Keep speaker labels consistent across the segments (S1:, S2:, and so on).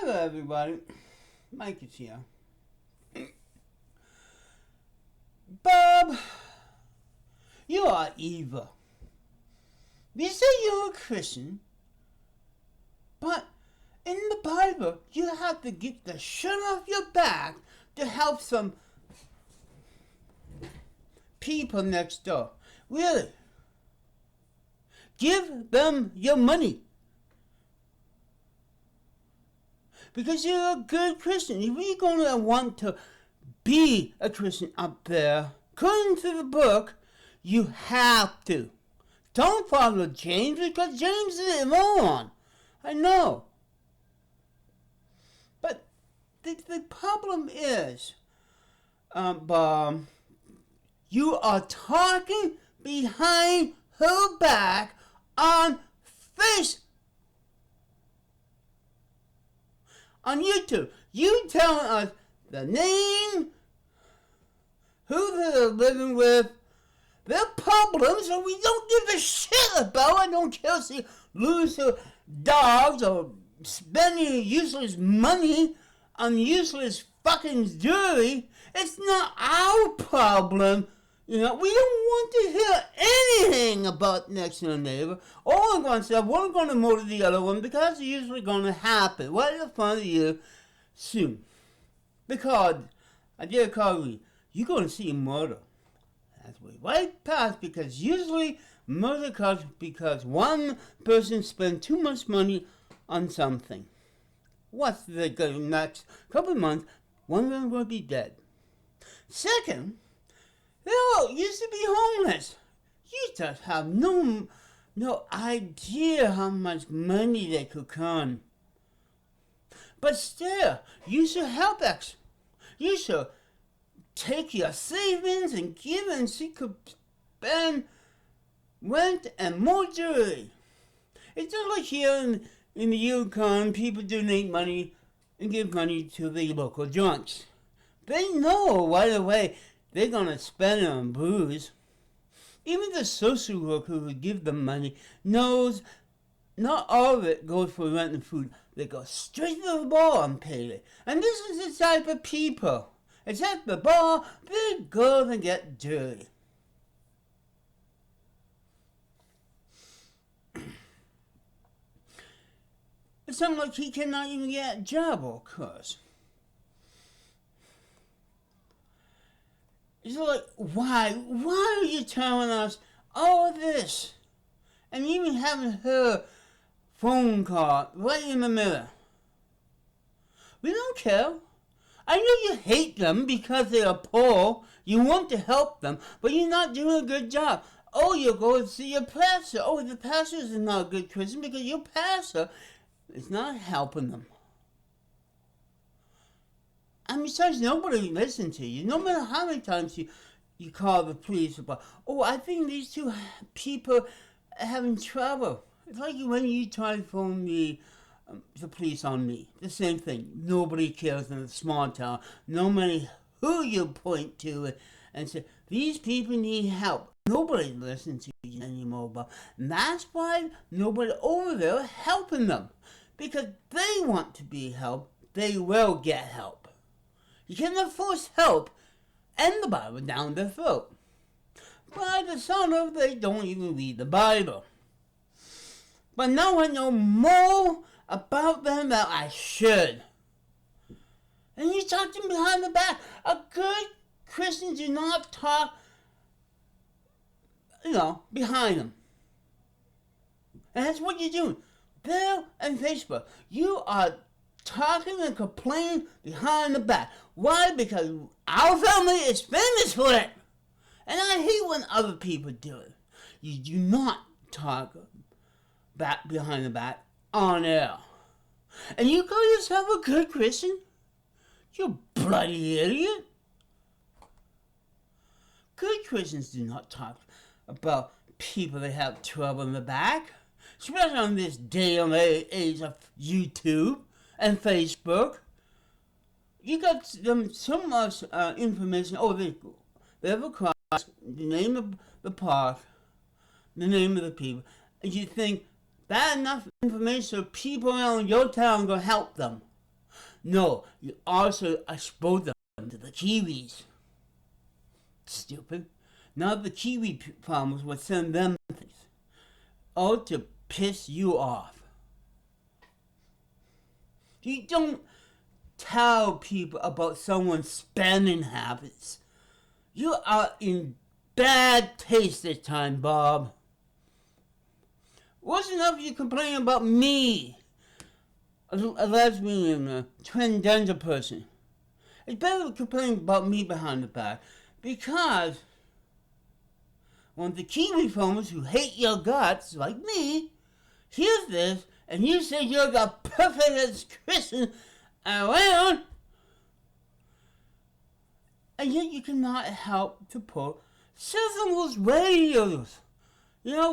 S1: Hello, everybody. Mike is here. Bob, you are evil. You say you're a Christian, but in the Bible, you have to get the shirt off your back to help some people next door. Really? Give them your money. Because you're a good Christian. If you're going to want to be a Christian up there, according to the book, you have to. Don't follow James, because James is a moron. I know. But the problem is, Bob, you are talking behind her back on Facebook. On YouTube, you telling us the name, who they're living with, their problems, and we don't give a shit about. I don't care if they lose their dogs or spending useless money on useless fucking jewelry. It's not our problem. You know, we don't want to hear anything about next door neighbor. All I'm going to say, we're going to murder the other one because it's usually going to happen. Right in front of you soon. Because, I dare call you, you're going to see murder. That's right past, because usually murder comes because one person spent too much money on something. What's the next couple of months, one of them will be dead. Second, they all used to be homeless. You just have no idea how much money they could come. But still, you should help us. You should take your savings and give, and she could spend rent and more jewelry. It's just like here in the Yukon, people donate money and give money to the local junks. They know right away they're going to spend it on booze. Even the social worker who would give them money knows not all of it goes for rent and food. They go straight to the bar and pay it. And this is the type of people. It's at the bar, they go and get dirty. It sounds like he cannot even get a job, of course. It's like, why are you telling us all this? And even having her phone call right in the middle. We don't care. I know you hate them because they are poor. You want to help them, but you're not doing a good job. Oh, you go and see your pastor. Oh, the pastor is not a good Christian because your pastor is not helping them. And besides, nobody listens to you. No matter how many times you call the police about, oh, I think these two people are having trouble. It's like when you try to phone the police on me. The same thing. Nobody cares in a small town. No matter who you point to and say, these people need help. Nobody listens to you anymore. But that's why nobody over there helping them. Because they want to be helped. They will get help. You cannot force help and the Bible down their throat. By the sound of it, they don't even read the Bible. But now I know more about them than I should. And you talk to them behind the back. A good Christian do not talk, behind them. And that's what you're doing. There and Facebook. You are talking and complaining behind the back. Why? Because our family is famous for it. And I hate when other people do it. You do not talk back behind the back on air. And you call yourself a good Christian? You bloody idiot. Good Christians do not talk about people that have trouble in the back. Especially on this day and age of YouTube and Facebook. You got them so much information. Oh, they have a cross, the name of the park, the name of the people. And you think that enough information so people around your town go help them. No, you also expose them to the Kiwis. Stupid. Now the Kiwi farmers will send them things. All to piss you off. You don't tell people about someone's spending habits. You are in bad taste this time, Bob. What's enough you complain about me, a lesbian, a transgender person? It's better to complain about me behind the back, because when the Kiwi farmers who hate your guts, like me, hears this, and you say you're the perfect Christian around, and yet you cannot help to put those radios.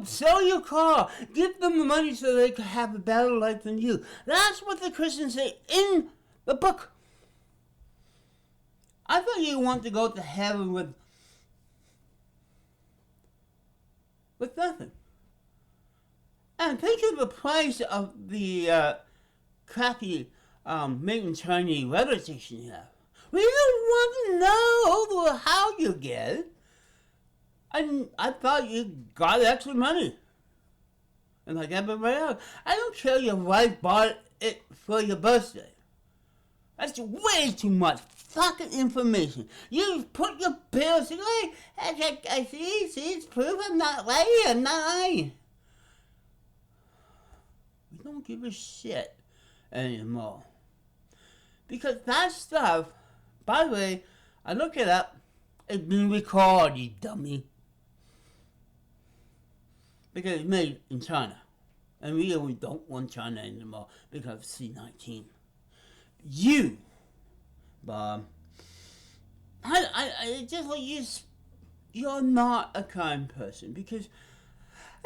S1: Sell your car. Give them the money so they can have a better life than you. That's what the Christians say in the book. I thought you want to go to heaven with nothing. And think of the price of the crappy made in Chinese weather station you have. We don't want to know how you get it. I thought you got extra money. And like everybody else, I don't care your wife bought it for your birthday. That's way too much fucking information. You put your bills in, like, I see, it's proof I'm not lying, We don't give a shit anymore. Because that stuff, by the way, I look it up, it's been recorded, you dummy. Because it's made in China. And we don't want China anymore because of C-19. You, Bob, I just like you're not a kind person, because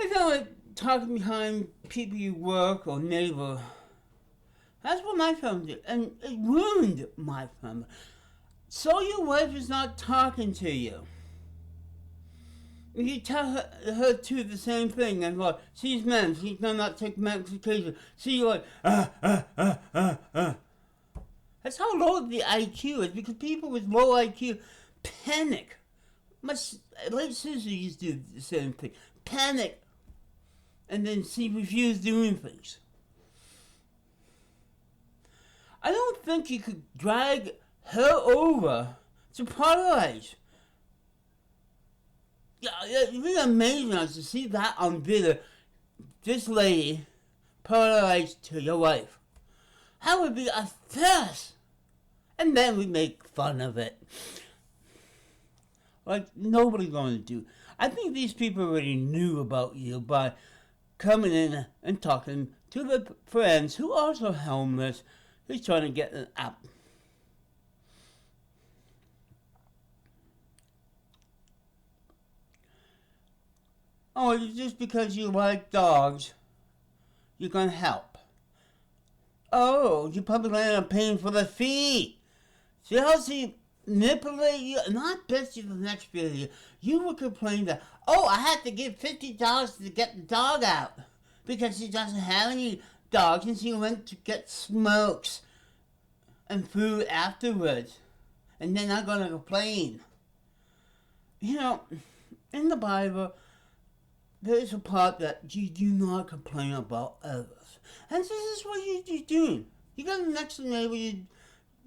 S1: I feel like talking behind people you work or neighbor. That's what my family did, and it ruined my family. So your wife is not talking to you. You tell her to the same thing, and like, she's men, she's gonna not take medication. She's like, That's how low the IQ is, because people with low IQ panic. My late sister used to do the same thing. Panic. And then she refused doing things. I don't think you could drag her over to paradise. Yeah, it's really amazing to see that on video. This lady paradise to your wife. That would be a thirst. And then we make fun of it. Like, nobody's going to do. I think these people already knew about you by coming in and talking to their friends who are also homeless, who's trying to get an app. Oh, just because you like dogs, you're going to help. Oh, you probably land up paying for the fee. See how she manipulate you? And I bet you the next video, you will complain that, oh, I had to give $50 to get the dog out because she doesn't have any dogs, and she went to get smokes and food afterwards. And then I'm going to complain. You know, in the Bible, there is a part that you do not complain about others. And this is what you're doing. You go to the next neighbor,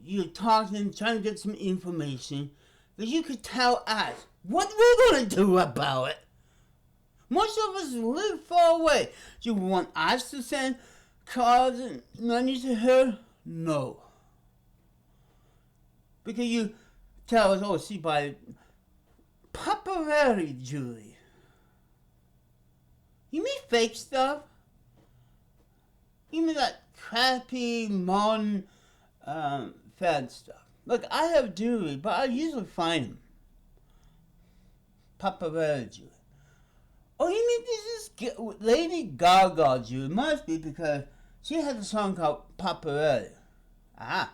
S1: you're talking, trying to get some information that you could tell us what we're going to do about it. Most of us live far away. Do you want us to send cards and money to her? No. Because you tell us, oh, she buy paparazzi jewelry. You mean fake stuff? You mean that crappy, modern, fan stuff? Look, I have jewelry, but I usually find them. Paparazzi jewelry. Oh, you mean this is Lady Gaga jewelry? Must be because she has a song called Paparazzi. Ah.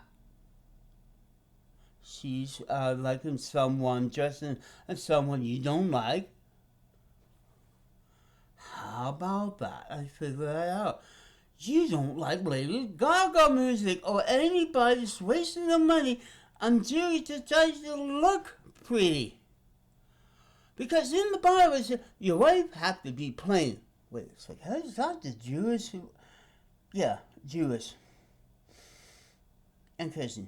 S1: She's liking someone, dressing as someone you don't like. How about that? I figured that out. you don't like Lady Gaga music or anybody that's wasting their money on jewelry to try to look pretty. Because in the Bible it says your wife have to be plain. Wait a second, is that the Jewish? Yeah, Jewish and Christian.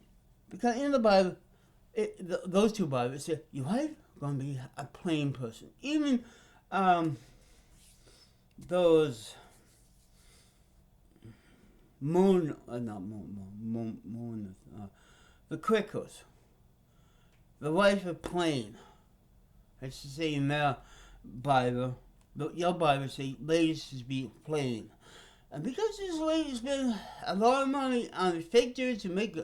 S1: Because in the Bible, those two Bibles say your wife going to be a plain person. Even those the Quakers, the wife of plain. It's the same in their Bible. Your Bible say ladies should be plain. And because this lady spend a lot of money on a fake jewelry to make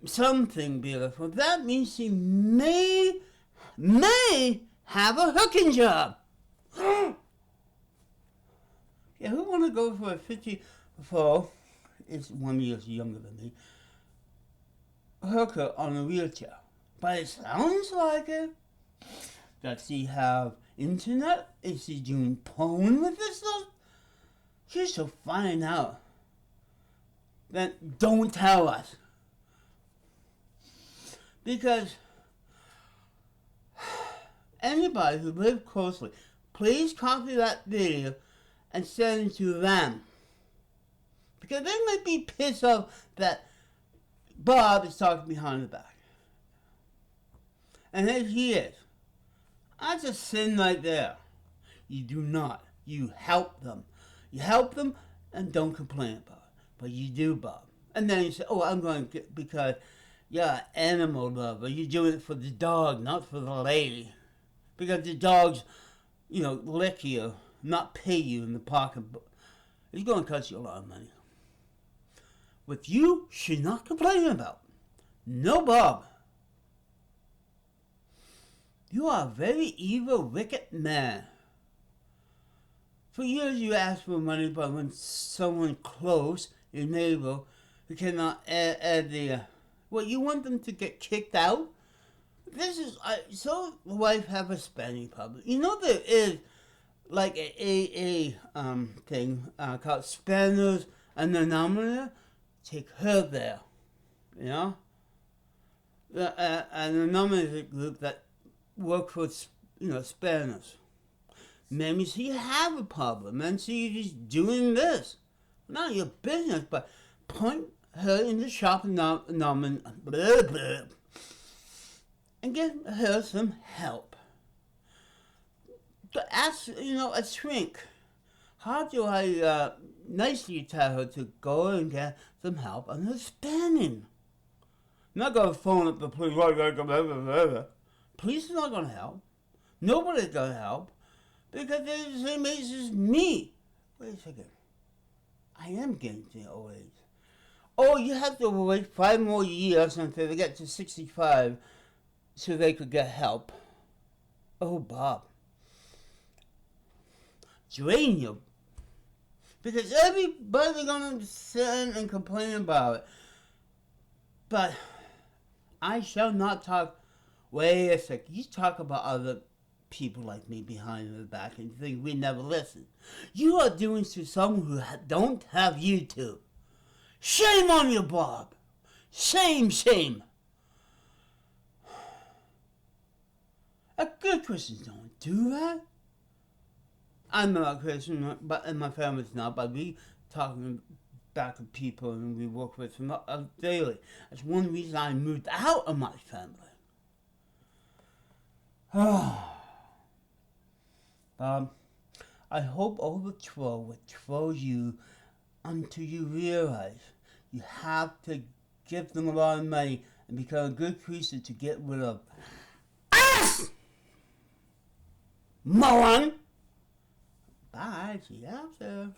S1: something beautiful, that means she may have a hooking job. Yeah, who want to go for a 54, it's 1 year younger than me, hooker on a wheelchair? But it sounds like it. Does she have internet? Is she doing porn with this stuff? She should find out. Then don't tell us. Because anybody who lives closely, please copy that video and send it to them. Because they might be pissed off that Bob is talking behind the back. And if he is, I just sitting right there. You do not. You help them. You help them and don't complain about it. But you do, Bob. And then you say, oh, I'm going to get, because you're an animal lover. You're doing it for the dog, not for the lady. Because the dogs, lick you, not pay you in the pocketbook. It's going to cost you a lot of money. What you should not complain about. No, Bob. You are a very evil, wicked man. For years you asked for money, but when someone close, your neighbor, who cannot add the... you want them to get kicked out? This is... so the wife have a spending problem. There is like a thing called Spanners Anonymous. Take her there. An anonymous group that work for, Spanish. Maybe she have a problem and she's doing this. Not your business, but point her in the shop and give her some help. To ask, a shrink, how do I nicely tell her to go and get some help on her spending? I'm not going to phone up the police. Police is not going to help. Nobody's going to help. Because they're the same age as me. Wait a second. I am getting to the old age. Oh, you have to wait 5 more years until they get to 65 so they could get help. Oh, Bob. Drain you. Because everybody's going to sit and complain about it. But I shall not talk. Wait a second. You talk about other people like me behind the back and think we never listen. You are doing to someone who don't have YouTube. Shame on you, Bob. Shame, shame. A good Christian don't do that. I'm not a Christian, and my family's not, but we talking back to people and we work with them daily. That's one reason I moved out of my family. I hope overthrow will throw you until you realize you have to give them a lot of money and become a good Christian to get rid of us! Moron! Bye, see you after.